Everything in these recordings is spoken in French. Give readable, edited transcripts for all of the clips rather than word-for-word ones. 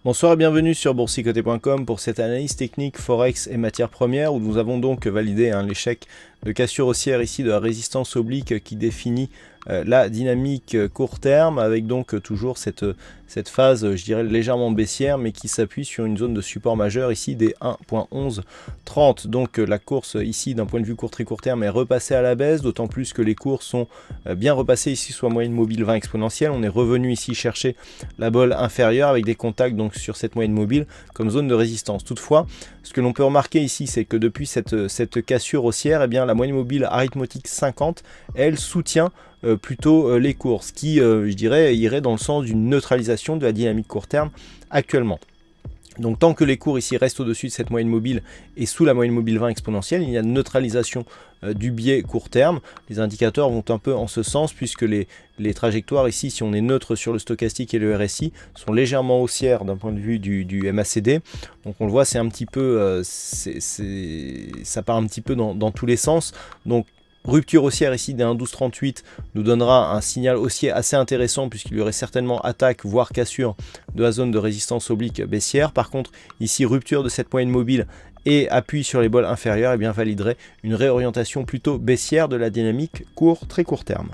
Bonsoir et bienvenue sur boursicoté.com pour cette analyse technique Forex et matières premières où nous avons donc validé l'échec de cassure haussière ici de la résistance oblique qui définit la dynamique court terme avec donc toujours cette phase, je dirais, légèrement baissière mais qui s'appuie sur une zone de support majeur ici des 1.1130. Donc la course ici d'un point de vue très court terme est repassée à la baisse, d'autant plus que les cours sont bien repassés ici sur la moyenne mobile 20 exponentielle. On est revenu ici chercher la bolle inférieure avec des contacts donc sur cette moyenne mobile comme zone de résistance. Toutefois, ce que l'on peut remarquer ici, c'est que depuis cette cassure haussière, eh bien, la moyenne mobile arithmétique 50, elle soutient plutôt les cours, ce qui, je dirais, irait dans le sens d'une neutralisation de la dynamique court terme actuellement. Donc tant que les cours ici restent au-dessus de cette moyenne mobile et sous la moyenne mobile 20 exponentielle, il y a une neutralisation du biais court terme. Les indicateurs vont un peu en ce sens puisque les trajectoires ici, si on est neutre sur le stochastique et le RSI, sont légèrement haussières d'un point de vue du MACD. Donc on le voit, c'est un petit peu, ça part un petit peu dans tous les sens. Donc rupture haussière ici des 1.1238 nous donnera un signal haussier assez intéressant puisqu'il y aurait certainement attaque voire cassure de la zone de résistance oblique baissière. Par contre ici rupture de cette moyenne mobile et appui sur les bols inférieurs et bien validerait une réorientation plutôt baissière de la dynamique très court terme.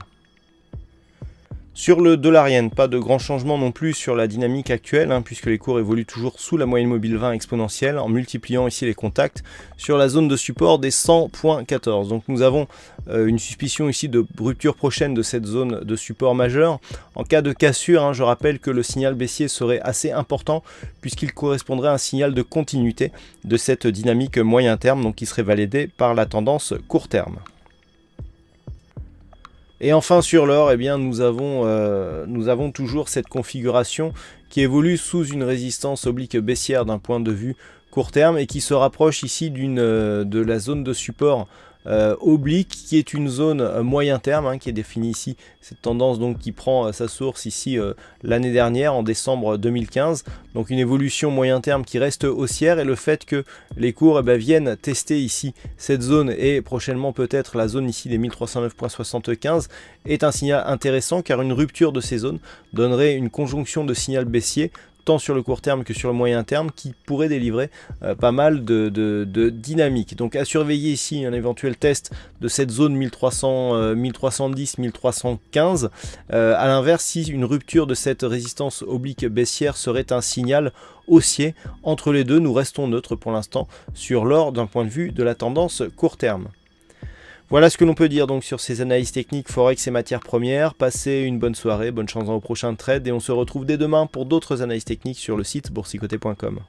Sur le dollar yen, pas de grand changement non plus sur la dynamique actuelle, puisque les cours évoluent toujours sous la moyenne mobile 20 exponentielle, en multipliant ici les contacts sur la zone de support des 100.14. Donc nous avons une suspicion ici de rupture prochaine de cette zone de support majeur. En cas de cassure, je rappelle que le signal baissier serait assez important, puisqu'il correspondrait à un signal de continuité de cette dynamique moyen terme, donc qui serait validé par la tendance court terme. Et enfin sur l'or, eh bien, nous avons toujours cette configuration qui évolue sous une résistance oblique baissière d'un point de vue court terme et qui se rapproche ici de la zone de support oblique qui est une zone moyen terme qui est définie ici, cette tendance donc qui prend sa source ici l'année dernière en décembre 2015, donc une évolution moyen terme qui reste haussière et le fait que les cours viennent tester ici cette zone et prochainement peut-être la zone ici des 1309.75 est un signal intéressant car une rupture de ces zones donnerait une conjonction de signal baissier tant sur le court terme que sur le moyen terme, qui pourrait délivrer pas mal de dynamique. Donc à surveiller ici un éventuel test de cette zone 1310, 1315. À l'inverse, si une rupture de cette résistance oblique baissière serait un signal haussier, entre les deux, nous restons neutres pour l'instant sur l'or d'un point de vue de la tendance court terme. Voilà ce que l'on peut dire donc sur ces analyses techniques Forex et matières premières. Passez une bonne soirée, bonne chance dans vos prochains trades et on se retrouve dès demain pour d'autres analyses techniques sur le site boursicoté.com.